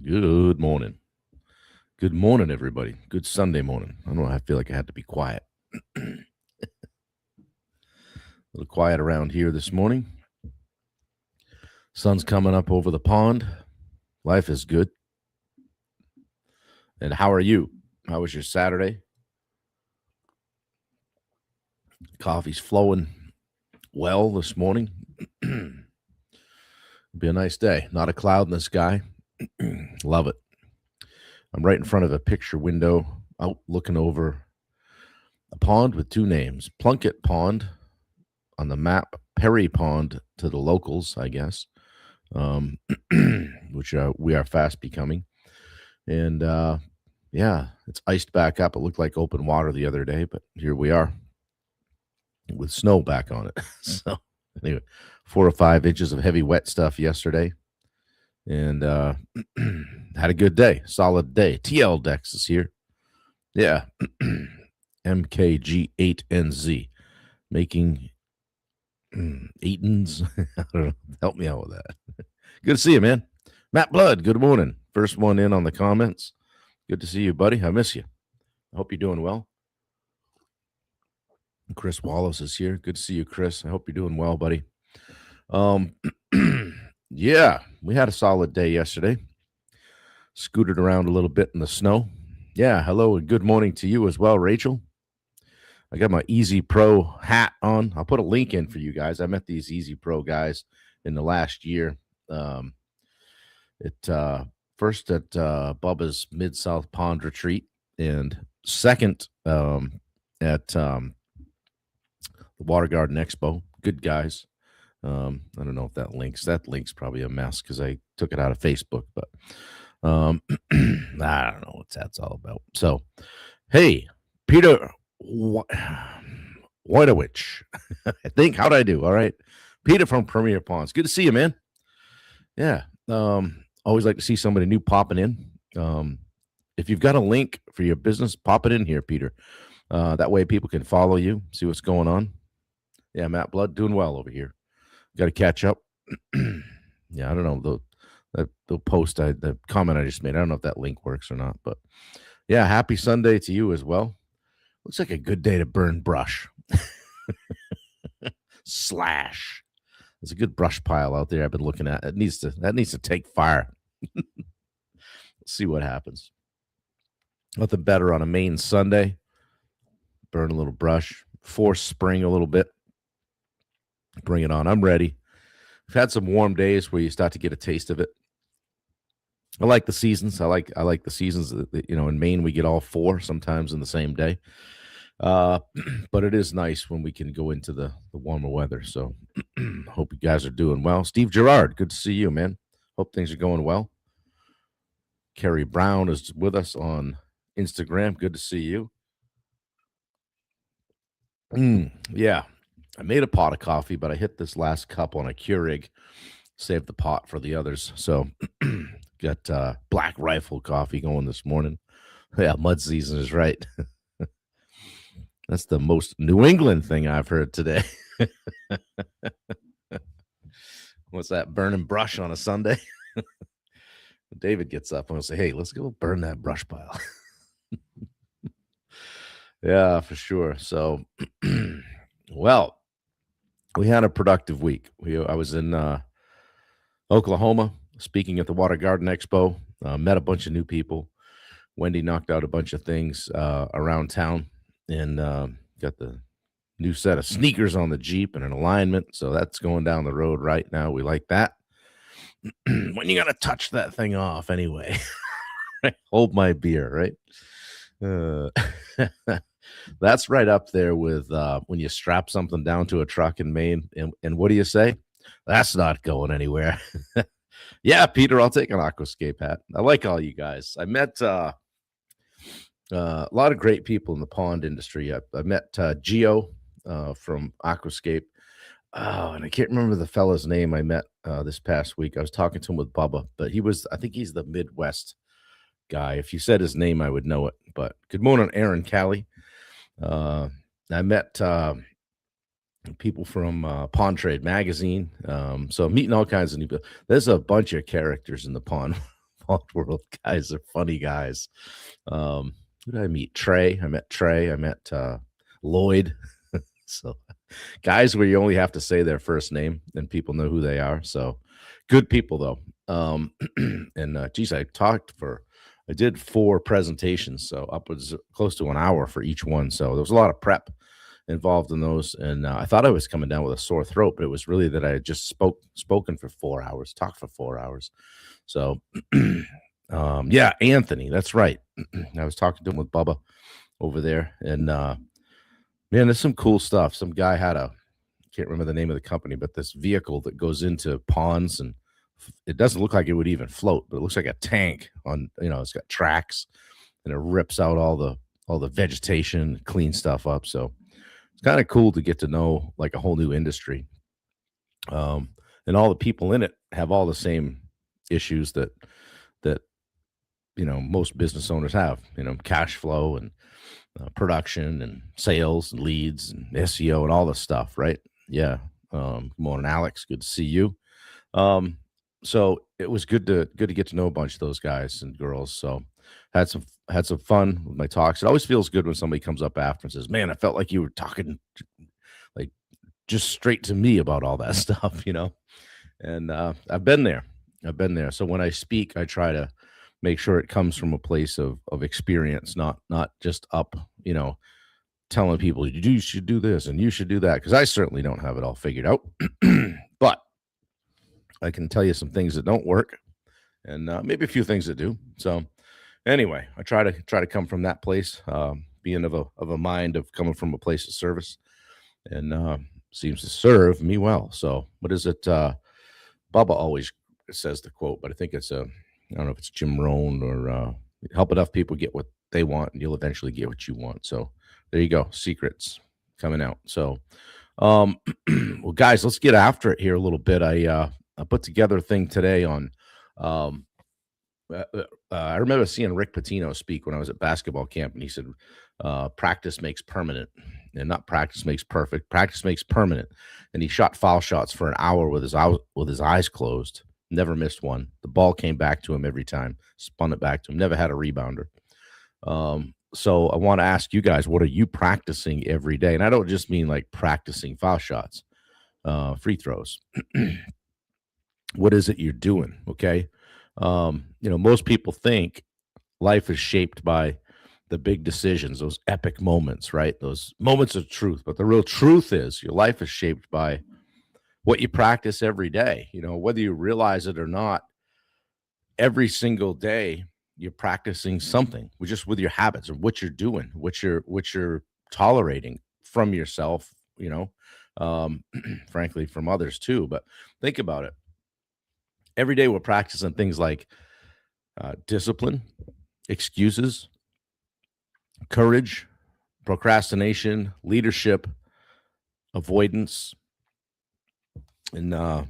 Good morning. Good morning, everybody. Good Sunday morning. I don't know. I feel like I had to be quiet. A little quiet around here this morning. Sun's coming up over the pond. Life is good. And how are you? How was your Saturday? Coffee's flowing well this morning. Be a nice day. Not a cloud in the sky. Love it. I'm right in front of a picture window out looking over a pond with two names Plunkett Pond on the map, Perry Pond to the locals, I guess, which we are fast becoming. And yeah, it's iced back up. It looked like open water the other day, but here we are with snow back on it. So anyway, 4 or 5 inches of heavy wet stuff yesterday, and had a good day, solid day. TL Dex is here. Yeah, MKG8NZ, making Eaton's. I don't know. Help me out with that. Good to see you, man. Matt Blood, good morning. First one in on the comments. Good to see you, buddy. I miss you. I hope you're doing well. Chris Wallace is here. Good to see you, Chris. I hope you're doing well, buddy. Yeah, we had a solid day yesterday. Scooted around a little bit in the snow. Yeah, hello and good morning to you as well, Rachel. I got my Easy Pro hat on. I'll put a link in for you guys. I met these Easy Pro guys in the last year. First at Bubba's Mid-South Pond Retreat, and second at the Water Garden Expo. Good guys. I don't know if that link's probably a mess because I took it out of Facebook, but I don't know what that's all about. So, hey, Peter Wojtowicz, I think. How'd I do? All right. Peter from Premier Ponds. Good to see you, man. Yeah. Always like to see somebody new popping in. If you've got a link for your business, pop it in here, Peter. That way people can follow you, see what's going on. Yeah, Matt Blood, doing well over here. Got to catch up. Yeah, I don't know the post, the comment I just made. I don't know if that link works or not, but yeah, happy Sunday to you as well. Looks like a good day to burn brush. Slash. There's a good brush pile out there I've been looking at. That needs to take fire. Let's see what happens. Nothing better on a Maine Sunday. Burn a little brush. Force spring a little bit. Bring it on. I'm ready. We've had some warm days where you start to get a taste of it. I like the seasons. I like the seasons. In Maine we get all 4 sometimes in the same day. But it is nice when we can go into the warmer weather. So hope you guys are doing well. Steve Gerard, good to see you, man. Hope things are going well. Kerry Brown is with us on Instagram. Good to see you. Yeah. I made a pot of coffee, but I hit this last cup on a Keurig. Saved the pot for the others. So got Black Rifle coffee going this morning. Yeah, mud season is right. That's the most New England thing I've heard today. What's that? Burning brush on a Sunday? David gets up and will say, hey, let's go burn that brush pile. Yeah, for sure. So, well, we had a productive week. I was in Oklahoma speaking at the Water Garden Expo, met a bunch of new people. Wendy knocked out a bunch of things around town, and got the new set of sneakers on the Jeep and an alignment. So that's going down the road right now. We like that. When you got to touch that thing off anyway. Hold my beer, right? That's right up there with when you strap something down to a truck in Maine. And what do you say? That's not going anywhere. Yeah, Peter, I'll take an Aquascape hat. I like all you guys. I met a lot of great people in the pond industry. I met Gio from Aquascape. Oh, and I can't remember the fella's name I met this past week. I was talking to him with Bubba, but I think he's the Midwest guy. If you said his name, I would know it. But good morning, Aaron Callie. I met people from Pond Trade Magazine. So I'm meeting all kinds of new people. There's a bunch of characters in the pond Small World guys are funny guys. Who did I meet? Trey. I met Trey. I met Lloyd. So guys where you only have to say their first name and people know who they are. So good people though. And geez, I did 4 presentations, so upwards close to an hour for each one. So there was a lot of prep involved in those, and I thought I was coming down with a sore throat, but it was really that I had just spoken for 4 hours, talked for 4 hours. So yeah, Anthony, that's right. I was talking to him with Bubba over there, and man, there's some cool stuff. Some guy had can't remember the name of the company, but this vehicle that goes into ponds, and it doesn't look like it would even float, but it looks like a tank on, it's got tracks, and it rips out all the vegetation, clean stuff up. So it's kind of cool to get to know like a whole new industry. And all the people in it have all the same issues that most business owners have, cash flow and production and sales and leads and SEO and all this stuff, right? Yeah. Good morning, Alex. Good to see you. So it was good to get to know a bunch of those guys and girls. So had some fun with my talks. It always feels good when somebody comes up after and says, "Man, I felt like you were talking like just straight to me about all that stuff," And I've been there. So when I speak, I try to make sure it comes from a place of experience, not just up, telling people you should do this and you should do that, because I certainly don't have it all figured out. But I can tell you some things that don't work, and maybe a few things that do. So anyway, I try to come from that place, being of a mind of coming from a place of service, and seems to serve me well. So what is it? Bubba always says the quote, but I think it's I don't know if it's Jim Rohn or help enough people get what they want, and you'll eventually get what you want. So there you go. Secrets coming out. So, well, guys, let's get after it here a little bit. I put together a thing today on. I remember seeing Rick Pitino speak when I was at basketball camp, and he said, "Practice makes permanent, and not practice makes perfect. Practice makes permanent." And he shot foul shots for an hour with his eyes closed. Never missed one. The ball came back to him every time. Spun it back to him. Never had a rebounder. So I want to ask you guys, what are you practicing every day? And I don't just mean like practicing foul shots, free throws. What is it you're doing? Okay. Most people think life is shaped by the big decisions, those epic moments, right? Those moments of truth. But the real truth is your life is shaped by what you practice every day, whether you realize it or not. Every single day you're practicing something with your habits and what you're doing, what you're tolerating from yourself, frankly, from others too. But think about it. Every day we're practicing things like discipline, excuses, courage, procrastination, leadership, avoidance, and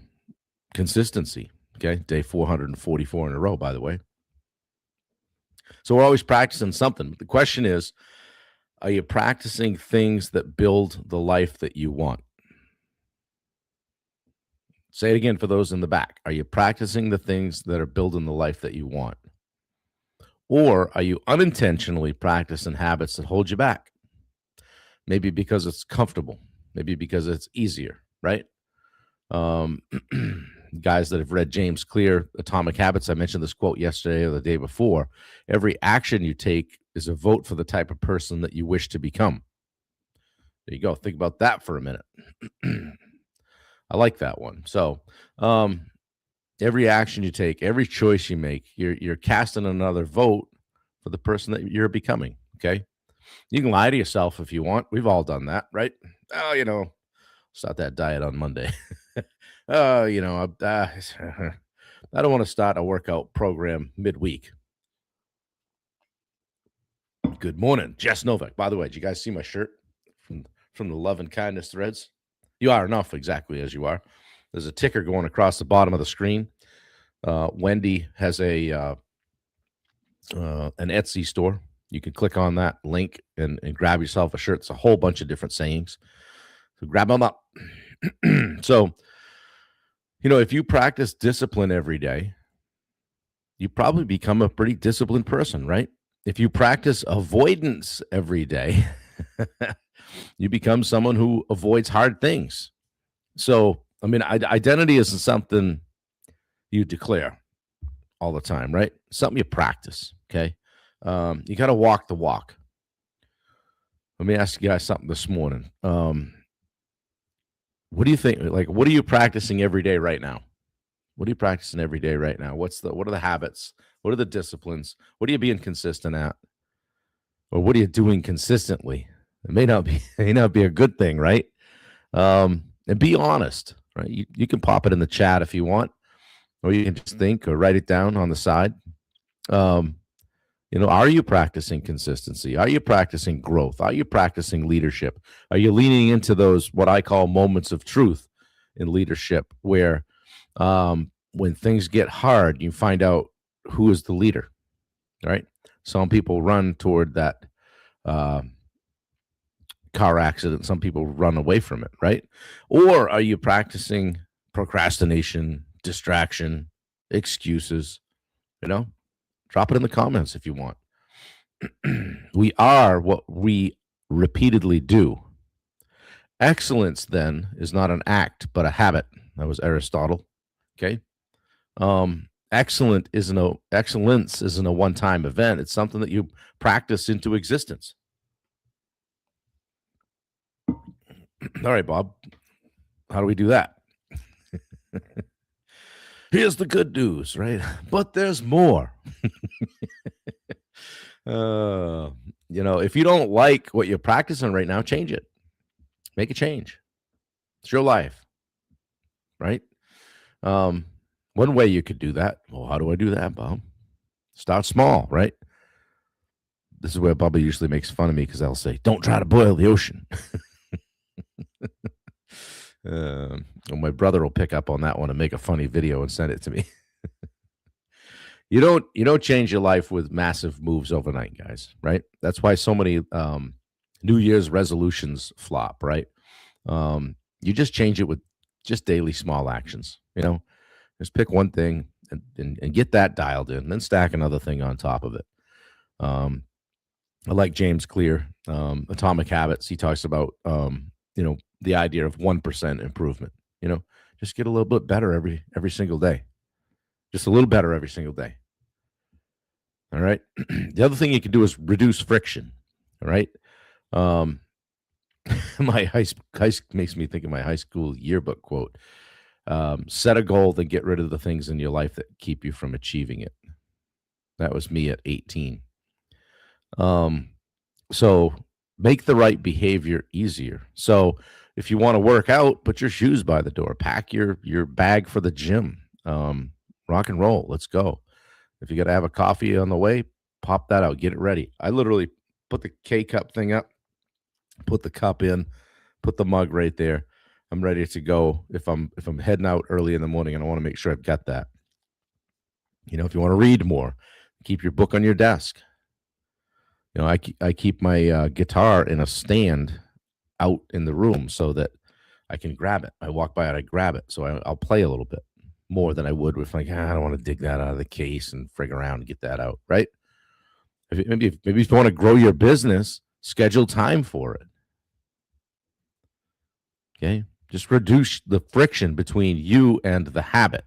consistency. Okay, day 444 in a row, by the way. So we're always practicing something. The question is, are you practicing things that build the life that you want? Say it again for those in the back. Are you practicing the things that are building the life that you want? Or are you unintentionally practicing habits that hold you back? Maybe because it's comfortable. Maybe because it's easier, right? Guys that have read James Clear, Atomic Habits, I mentioned this quote yesterday or the day before. Every action you take is a vote for the type of person that you wish to become. There you go. Think about that for a minute. I like that one. So every action you take, every choice you make, you're casting another vote for the person that you're becoming. Okay. You can lie to yourself if you want. We've all done that, right? Oh, start that diet on Monday. Oh, I don't want to start a workout program midweek. Good morning, Jess Novak. By the way, did you guys see my shirt from the Love and Kindness threads? You are enough exactly as you are. There's a ticker going across the bottom of the screen. Wendy has an Etsy store. You can click on that link and grab yourself a shirt. It's a whole bunch of different sayings. So grab them up. So, if you practice discipline every day, you probably become a pretty disciplined person, right? If you practice avoidance every day, you become someone who avoids hard things. So, I mean, identity isn't something you declare all the time, right? Something you practice. Okay. You got to walk the walk. Let me ask you guys something this morning. What do you think? Like, what are you practicing every day right now? What are you practicing every day right now? What are the habits? What are the disciplines? What are you being consistent at? Or what are you doing consistently? It may not be it may not be a good thing, right? And be honest, right? You can pop it in the chat if you want, or you can just think or write it down on the side. Um, are you practicing consistency? Are you practicing growth? Are you practicing leadership? Are you leaning into those what I call moments of truth in leadership, where when things get hard, you find out who is the leader, right? Some people run toward that car accident. Some people run away from it, right? Or are you practicing procrastination, distraction, excuses? Drop it in the comments if you want. We are what we repeatedly do. Excellence, then, is not an act, but a habit. That was Aristotle. Okay. Excellence isn't a one-time event. It's something that you practice into existence. All right, Bob. How do we do that? Here's the good news, right? But there's more. If you don't like what you're practicing right now, change it. Make a change. It's your life, right? One way you could do that. Well, how do I do that, Bob? Start small, right? This is where Bubba usually makes fun of me because I'll say, don't try to boil the ocean. My brother will pick up on that one and make a funny video and send it to me. You don't change your life with massive moves overnight, guys, right? That's why so many New Year's resolutions flop, right? You just change it with just daily small actions, just pick one thing and get that dialed in, and then stack another thing on top of it. I like James Clear, Atomic Habits. He talks about, the idea of 1% improvement, just get a little bit better every single day, just a little better every single day. All right. The other thing you can do is reduce friction. All right. My makes me think of my high school yearbook quote. Set a goal, then get rid of the things in your life that keep you from achieving it. That was me at 18. So make the right behavior easier. So if you want to work out, put your shoes by the door, pack your bag for the gym, rock and roll. Let's go. If you got to have a coffee on the way, pop that out, get it ready. I literally put the K-cup thing up, put the cup in, put the mug right there. I'm ready to go. If I'm heading out early in the morning, and I want to make sure I've got that. If you want to read more, keep your book on your desk. I keep my guitar in a stand out in the room so that I can grab it. I walk by it, I grab it. So I'll play a little bit more than I would with I don't want to dig that out of the case and frig around and get that out, right? Maybe if you want to grow your business, schedule time for it. Okay? Just reduce the friction between you and the habit.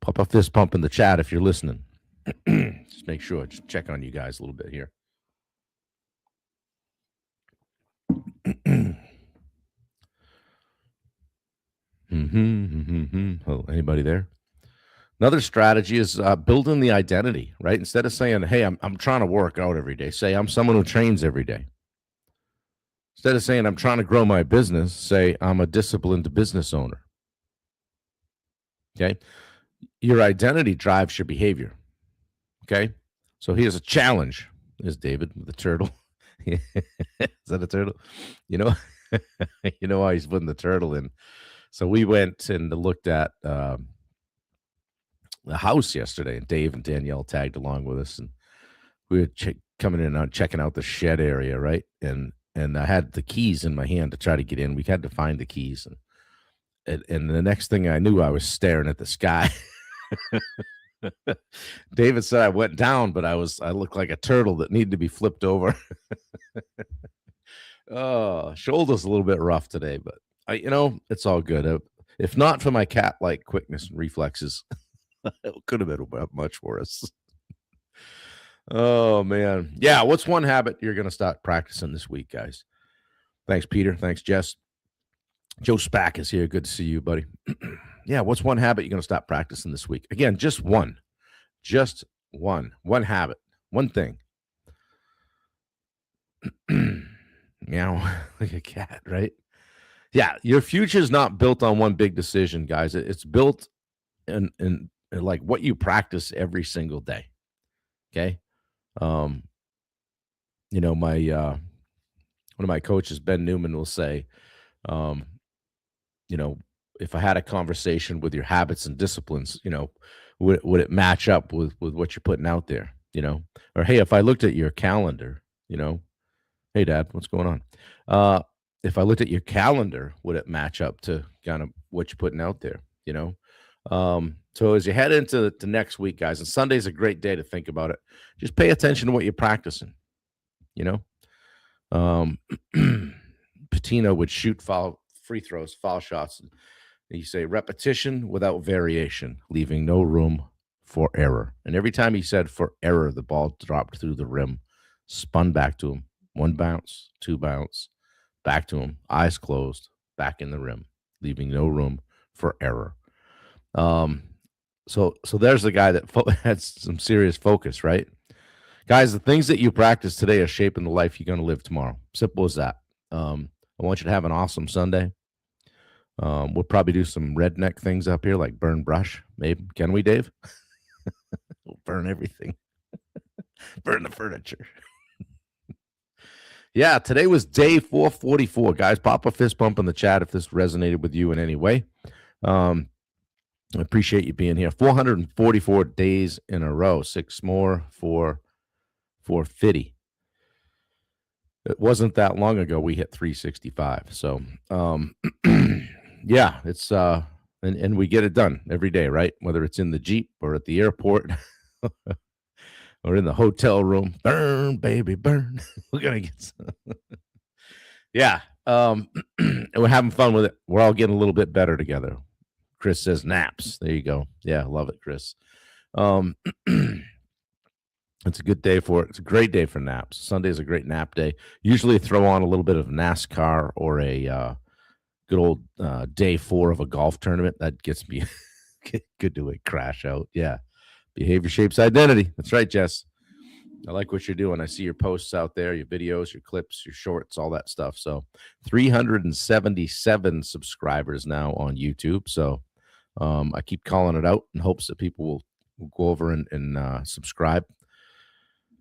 Pop a fist pump in the chat if you're listening. Just make sure, just check on you guys a little bit here. Oh, anybody there? Another strategy is building the identity, right? Instead of saying, hey, I'm trying to work out every day, say I'm someone who trains every day. Instead of saying I'm trying to grow my business, say I'm a disciplined business owner. Okay? Your identity drives your behavior. Okay? So here's a challenge. There's David with the turtle. Is that a turtle? You know why he's putting the turtle in. So we went and looked at the house yesterday, and Dave and Danielle tagged along with us, and we were coming in and checking out the shed area, right? And I had the keys in my hand to try to get in. We had to find the keys, and the next thing I knew, I was staring at the sky. David said I went down, but I looked like a turtle that needed to be flipped over. Oh, shoulder's a little bit rough today, but it's all good. If not for my cat-like quickness and reflexes, it could have been much worse. Oh man. Yeah, what's one habit you're going to start practicing this week, guys? Thanks, Peter. Thanks, Jess. Joe Spack is here. Good to see you, buddy. Yeah, what's one habit you're going to stop practicing this week? Again, just one. Just one. One habit. One thing. Meow, like a cat, right? Yeah, your future is not built on one big decision, guys. It's built in like what you practice every single day. Okay. Um, my one of my coaches, Ben Newman, will say, um, if I had a conversation with your habits and disciplines, would it match up with what you're putting out there? Or hey, if I looked at your calendar, hey, Dad, what's going on? If I looked at your calendar, would it match up to kind of what you're putting out there? So as you head into the next week, guys, and Sunday's a great day to think about it. Just pay attention to what you're practicing. Patino would shoot free throws, foul shots. And you say repetition without variation, leaving no room for error. And every time he said for error, the ball dropped through the rim, spun back to him. One bounce, two bounce, back to him, eyes closed, back in the rim, leaving no room for error. So there's the guy that had some serious focus, right? Guys, the things that you practice today are shaping the life you're going to live tomorrow. Simple as that. I want you to have an awesome Sunday. We'll probably do some redneck things up here, like burn brush. Maybe. Can we, Dave? We'll burn everything. Burn the furniture. Yeah, today was day 444. Guys, pop a fist bump in the chat if this resonated with you in any way. I appreciate you being here. 444 days in a row. 6 more for 450. It wasn't that long ago we hit 365. So, yeah, it's and we get it done every day, right? Whether it's in the Jeep or at the airport or in the hotel room. Burn, baby, burn. We're gonna get some. Yeah. And we're having fun with it. We're all getting a little bit better together. Chris says naps. There you go. Yeah, love it, Chris. It's a good day for it. It's a great day for naps. Sunday is a great nap day. Usually throw on a little bit of NASCAR or a good old day 4 of a golf tournament. That gets me good to a crash out. Yeah. Behavior shapes identity. That's right, Jess. I like what you're doing. I see your posts out there, your videos, your clips, your shorts, all that stuff. So 377 subscribers now on YouTube. So I keep calling it out in hopes that people will go over and subscribe.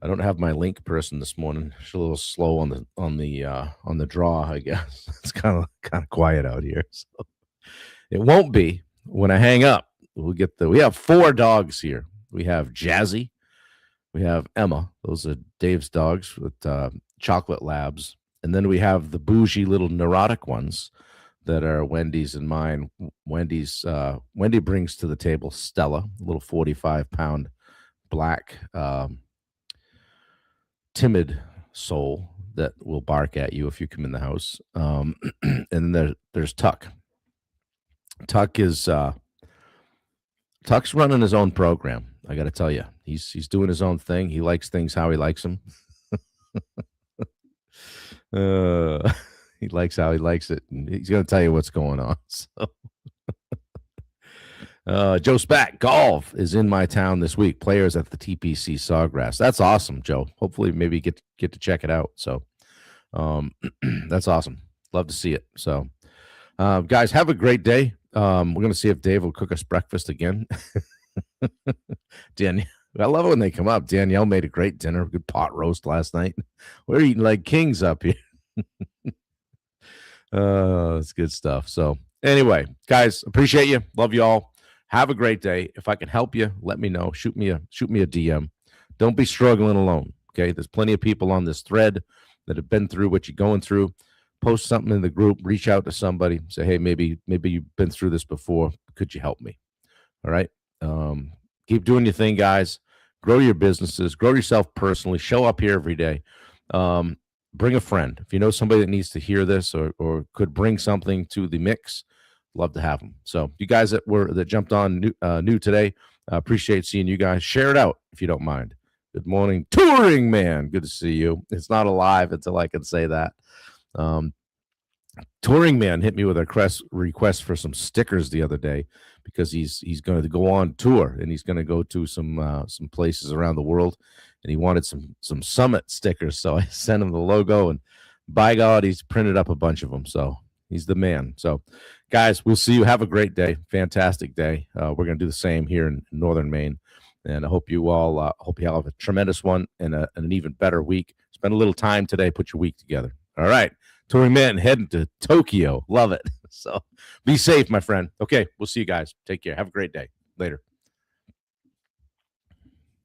I don't have my link person this morning. She's a little slow on the draw, I guess. It's kind of quiet out here. So it won't be when I hang up. We have 4 dogs here. We have Jazzy. We have Emma. Those are Dave's dogs with chocolate labs. And then we have the bougie little neurotic ones that are Wendy's and mine. Wendy brings to the table Stella, a little 45-pound black timid soul that will bark at you if you come in the house. And there's Tuck. Tuck's running his own program. I got to tell you, he's doing his own thing. He likes things how he likes them. He likes how he likes it, and he's going to tell you what's going on. So. Joe Spack, golf is in my town this week. Players at the TPC Sawgrass. That's awesome, Joe. Hopefully, maybe get to check it out. So, that's awesome. Love to see it. So, guys, have a great day. We're gonna see if Dave will cook us breakfast again. Danielle, I love it when they come up. Danielle made a great dinner, good pot roast last night. We're eating like kings up here. It's good stuff. So, anyway, guys, appreciate you. Love you all. Have a great day. If I can help you, let me know. Shoot me a DM. Don't be struggling alone. Okay. There's plenty of people on this thread that have been through what you're going through. Post something in the group, reach out to somebody, say, hey, maybe you've been through this before. Could you help me? All right. Keep doing your thing, guys. Grow your businesses, grow yourself personally, show up here every day. Bring a friend. If you know somebody that needs to hear this or could bring something to the mix, love to have them. So you guys that jumped on new today, appreciate seeing you guys. Share it out if you don't mind. Good morning, Touring Man. Good to see you. It's not alive until I can say that. Touring Man hit me with a request for some stickers the other day because he's going to go on tour and he's going to go to some places around the world, and he wanted some Summit stickers. So I sent him the logo, and by God, he's printed up a bunch of them. So he's the man. So guys, we'll see you. Have a great day. Fantastic day. We're going to do the same here in Northern Maine. And I hope you all have a tremendous one and an even better week. Spend a little time today. Put your week together. All right. Touring Man heading to Tokyo. Love it. So be safe, my friend. Okay. We'll see you guys. Take care. Have a great day. Later.